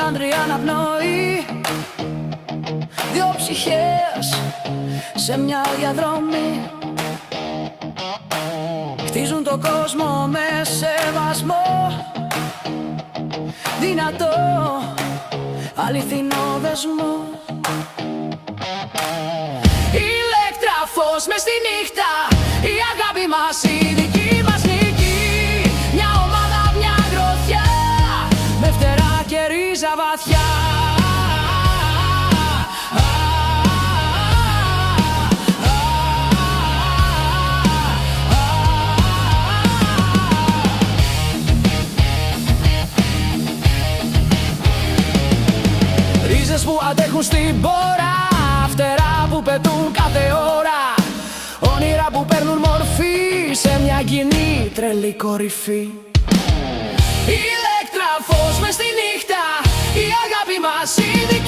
Αλεξάνδρεια αναπνοή. Δυο ψυχές σε μια διαδρομή, χτίζουν το κόσμο με σεβασμό, δυνατό αληθινό δεσμό. Ηλεκτραφός μες στη νύχτα, η αγάπη μας, η δική μας νίκη. Μια ομάδα, μια γροθιά, με φτερά και ρίζα βαθιά. Ρίζες που αντέχουν στην πόρα, φτερά που πετούν κάθε ώρα, όνειρα που παίρνουν μορφή σε μια κοινή τρελή κορυφή. Ηλεκτραφός μες στη νύχτα, η αγάπη μας, η δική